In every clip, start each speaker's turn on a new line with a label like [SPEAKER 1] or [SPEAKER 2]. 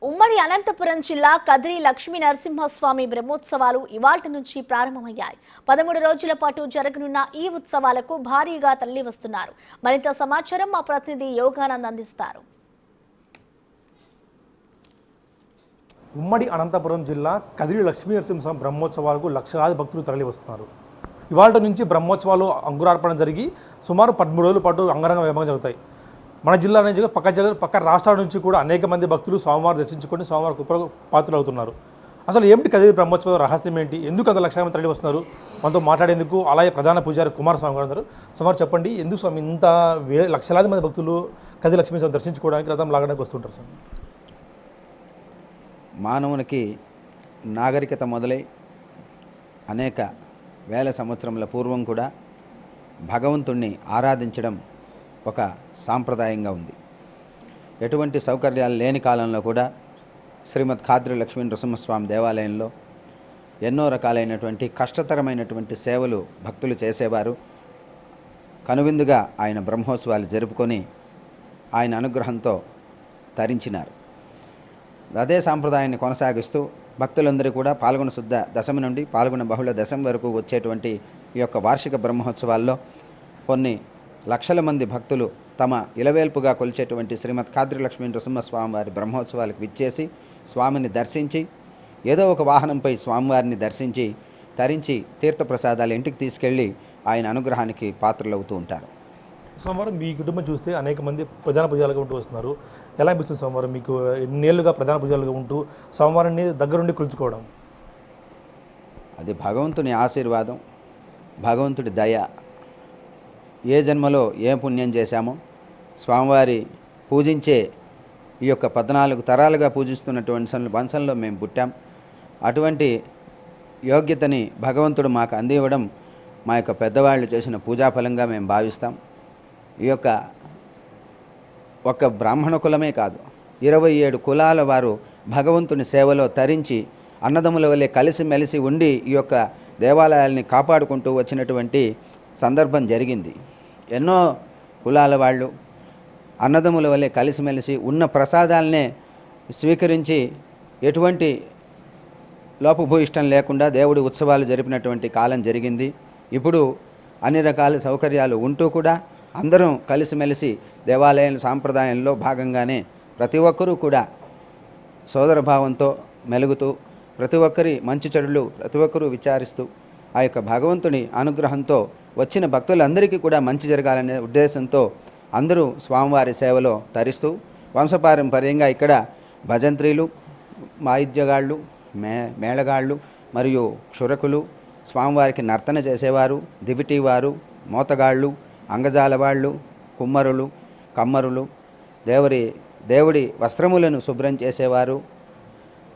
[SPEAKER 1] ఉమ్మడి అనంతపురం జిల్లా కదిరి లక్ష్మీ నరసింహస్వామి బ్రహ్మోత్సవాలు ఇవాల్టి నుంచి ప్రారంభమయ్యాయి. 13 రోజుల పాటు జరగనున్న ఈ ఉత్సవాలకు భారీగా తరలి వస్తున్నారు. మరింత సమాచారం మా ప్రతినిధి యోగానంద్ అందిస్తారు.
[SPEAKER 2] ఉమ్మడి అనంతపురం జిల్లా కదిరి లక్ష్మీ నరసింహస్వామి బ్రహ్మోత్సవాలకు లక్షలాది భక్తులు తరలి వస్తున్నారు. ఇవాల్టి నుంచి బ్రహ్మోత్సవాలు అంకురార్పణ జరిగి సుమారు 13 రోజుల పాటు అంగరంగ వైభవంగా జరుగుతాయి. మన జిల్లా నుంచి పక్క రాష్ట్రాల నుంచి కూడా అనేక మంది భక్తులు స్వామివారు దర్శించుకొని స్వామివారి కృపకు పాత్రలు అవుతున్నారు. అసలు ఏమిటి కదిరి బ్రహ్మోత్సవం రహస్యం ఏంటి, ఎందుకు అంత లక్షల మంది తరలి వస్తున్నారు? మనతో మాట్లాడేందుకు అలాగే ప్రధాన పూజారి కుమారస్వామి గారు ఉన్నారు. స్వామి చెప్పండి, ఎందుకు స్వామి ఇంత లక్షలాది మంది భక్తులు కదిరి లక్ష్మీ స్వామి దర్శించుకోవడానికి రథం లాగడానికి వస్తుంటారు? స్వామి,
[SPEAKER 3] మానవునికి నాగరికత మొదలై అనేక వేల సంవత్సరముల పూర్వం కూడా భగవంతుణ్ణి ఆరాధించడం ఒక సాంప్రదాయంగా ఉంది. ఎటువంటి సౌకర్యాలు లేని కాలంలో కూడా శ్రీమద్ ఖాద్రి లక్ష్మీ నరసింహస్వామి దేవాలయంలో ఎన్నో రకాలైనటువంటి కష్టతరమైనటువంటి సేవలు భక్తులు చేసేవారు. కనువిందుగా ఆయన బ్రహ్మోత్సవాలు జరుపుకొని ఆయన అనుగ్రహంతో తరించినారు. అదే సాంప్రదాయాన్ని కొనసాగిస్తూ భక్తులందరూ కూడా పాల్గొన శుద్ధ దశమి నుండి పాల్గొన బహుళ దశమి వరకు వచ్చేటువంటి ఈ యొక్క వార్షిక బ్రహ్మోత్సవాల్లో కొన్ని లక్షల మంది భక్తులు తమ ఇలవేల్పుగా కొలిచేటువంటి శ్రీమద్ ఖాద్రి లక్ష్మీ నరసింహస్వామి వారి బ్రహ్మోత్సవాలకు విచ్చేసి స్వామిని దర్శించి ఏదో ఒక వాహనంపై స్వామివారిని దర్శించి తరించి తీర్థప్రసాదాలు ఇంటికి తీసుకెళ్ళి ఆయన అనుగ్రహానికి పాత్రలవుతూ ఉంటారు.
[SPEAKER 2] సోమవారం మీ కుటుంబం చూస్తే అనేక మంది ప్రధాన పూజలుగా ఉంటూ వస్తున్నారు. ఎలా అనిపిస్తుంది సోమవారం మీకు ఎన్నేళ్ళుగా ప్రధాన పూజలుగా ఉంటూ సోమవారాన్ని దగ్గరుండి కొలుచుకోవడం?
[SPEAKER 3] అది భగవంతుని ఆశీర్వాదం, భగవంతుడి దయ. ఏ జన్మలో ఏ పుణ్యం చేశామో స్వామివారి పూజించే ఈ యొక్క 14 తరాలుగా పూజిస్తున్నటువంటి వంశంలో మేము పుట్టాం. అటువంటి యోగ్యతని భగవంతుడు మాకు అందివ్వడం మా యొక్క పెద్దవాళ్ళు చేసిన పూజాఫలంగా మేము భావిస్తాం. ఈ యొక్క ఒక్క బ్రాహ్మణ కులమే కాదు, 27 కులాల వారు భగవంతుని సేవలో తరించి అన్నదమ్ముల వల్లే కలిసిమెలిసి ఉండి ఈ యొక్క దేవాలయాల్ని కాపాడుకుంటూ వచ్చినటువంటి సందర్భం జరిగింది. ఎన్నో కులాల వాళ్ళు అన్నదమ్ముల వల్లే కలిసిమెలిసి ఉన్న ప్రసాదాలనే స్వీకరించి ఎటువంటి లోపభూయిష్టం లేకుండా దేవుడి ఉత్సవాలు జరిపినటువంటి కాలం జరిగింది. ఇప్పుడు అన్ని రకాల సౌకర్యాలు ఉంటూ కూడా అందరం కలిసిమెలిసి దేవాలయం సాంప్రదాయంలో భాగంగానే ప్రతి ఒక్కరూ కూడా సోదరభావంతో మెలుగుతూ ప్రతి ఒక్కరి మంచి చెడులు ప్రతి ఒక్కరూ విచారిస్తూ ఆ యొక్క భగవంతుని అనుగ్రహంతో వచ్చిన భక్తులందరికీ కూడా మంచి జరగాలనే ఉద్దేశంతో అందరూ స్వామివారి సేవలో తరిస్తూ వంశపారంపర్యంగా ఇక్కడ భజంత్రీలు, వాయిద్యగాళ్ళు, మేళగాళ్ళు మరియు క్షురకులు, స్వామివారికి నర్తన చేసేవారు, దివిటీవారు, మోతగాళ్ళు, అంగజాలవాళ్ళు, కుమ్మరులు, కమ్మరులు, దేవుడి వస్త్రములను శుభ్రం చేసేవారు,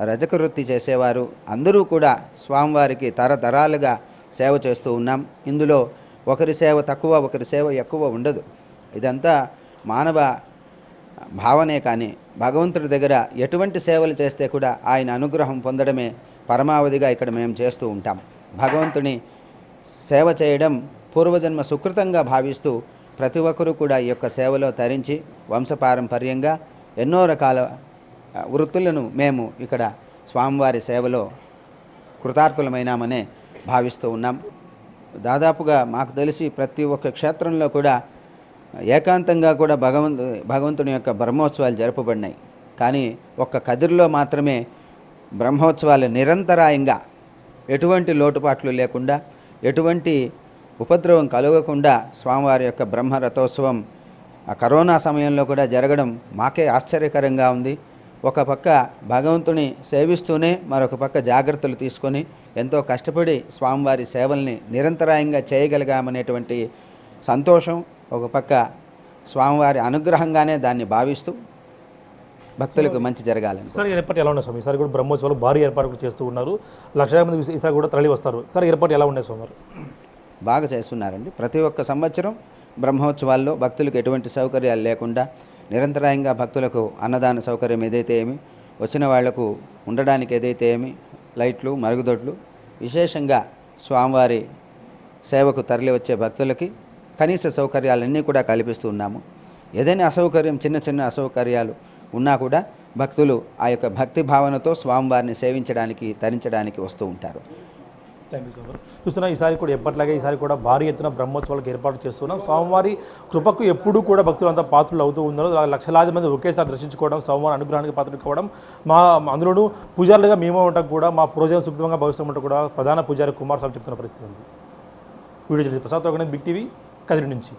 [SPEAKER 3] రజక వృత్తి చేసేవారు అందరూ కూడా స్వామివారికి తరతరాలుగా సేవ చేస్తూ ఉన్నాం. ఇందులో ఒకరి సేవ తక్కువ ఒకరి సేవ ఎక్కువ ఉండదు. ఇదంతా మానవ భావనే. కానీ భగవంతుడి దగ్గర ఎటువంటి సేవలు చేస్తే కూడా ఆయన అనుగ్రహం పొందడమే పరమావధిగా ఇక్కడ మేము చేస్తూ ఉంటాం. భగవంతుని సేవ చేయడం పూర్వజన్మ సుకృతంగా భావిస్తూ ప్రతి ఒక్కరూ కూడా ఈ యొక్క సేవలో తరించి వంశపారంపర్యంగా ఎన్నో రకాల వృత్తులను మేము ఇక్కడ స్వామివారి సేవలో కృతార్థులమైనామనే భావిస్తూ ఉన్నాం. దాదాపుగా మాకు తెలిసి ప్రతి ఒక్క క్షేత్రంలో కూడా ఏకాంతంగా కూడా భగవంతుని యొక్క బ్రహ్మోత్సవాలు జరపబడినాయి. కానీ ఒక్క కదిరిలో మాత్రమే బ్రహ్మోత్సవాలు నిరంతరాయంగా ఎటువంటి లోటుపాట్లు లేకుండా ఎటువంటి ఉపద్రవం కలగకుండా స్వామివారి యొక్క బ్రహ్మరథోత్సవం కరోనా సమయంలో కూడా జరగడం మాకే ఆశ్చర్యకరంగా ఉంది. ఒక పక్క భగవంతుని సేవిస్తూనే మరొక పక్క జాగ్రత్తలు తీసుకొని ఎంతో కష్టపడి స్వామివారి సేవల్ని నిరంతరాయంగా చేయగలిగామనేటువంటి సంతోషం, ఒక పక్క స్వామివారి అనుగ్రహంగానే దాన్ని భావిస్తూ భక్తులకు మంచి జరగాలని.
[SPEAKER 2] సార్, ఏర్పాటు ఎలా ఉన్నాయి స్వామి? ఈసారి కూడా బ్రహ్మోత్సవాలు భారీ ఏర్పాట్లు చేస్తూ ఉన్నారు. లక్షల మంది ఈసారి కూడా తరలి వస్తారు. సార్, ఏర్పాటు ఎలా ఉన్నాయి స్వామి?
[SPEAKER 3] బాగా చేస్తున్నారండి. ప్రతి ఒక్క సంవత్సరం బ్రహ్మోత్సవాల్లో భక్తులకు ఎటువంటి సౌకర్యాలు లేకుండా నిరంతరాయంగా భక్తులకు అన్నదాన సౌకర్యం ఏదైతే ఏమి, వచ్చిన వాళ్లకు ఉండడానికి ఏదైతే ఏమి, లైట్లు, మరుగుదొడ్లు, విశేషంగా స్వామివారి సేవకు తరలి వచ్చే భక్తులకి కనీస సౌకర్యాలన్నీ కూడా కల్పిస్తూ ఉన్నాము. ఏదైనా అసౌకర్యం, చిన్న చిన్న అసౌకర్యాలు ఉన్నా కూడా భక్తులు ఆ యొక్క భక్తి భావనతో స్వామివారిని సేవించడానికి తరించడానికి వస్తూ ఉంటారు.
[SPEAKER 2] Thank you so much. చూస్తున్నా ఈసారి కూడా ఎప్పట్లాగే ఈసారి కూడా భారీ ఎత్తున బ్రహ్మోత్సవాలకు ఏర్పాటు చేస్తున్నాం. స్వామివారి కృపకు ఎప్పుడూ కూడా భక్తులంతా పాత్రలు అవుతూ ఉన్నారు. లక్షలాది మంది ఒకేసారి దర్శించుకోవడం, స్వామివారి అనుగ్రహానికి పాత్రలు కావడం, అందులోనూ పూజారులుగా మేము ఉండటం కూడా మా పూజలు సుఖంగా భావిస్తామంటూ కూడా ప్రధాన పూజారి కుమారస్వామి చెప్తున్న పరిస్థితి ఉంది. Video Prasad big TV Kadiri నుంచి.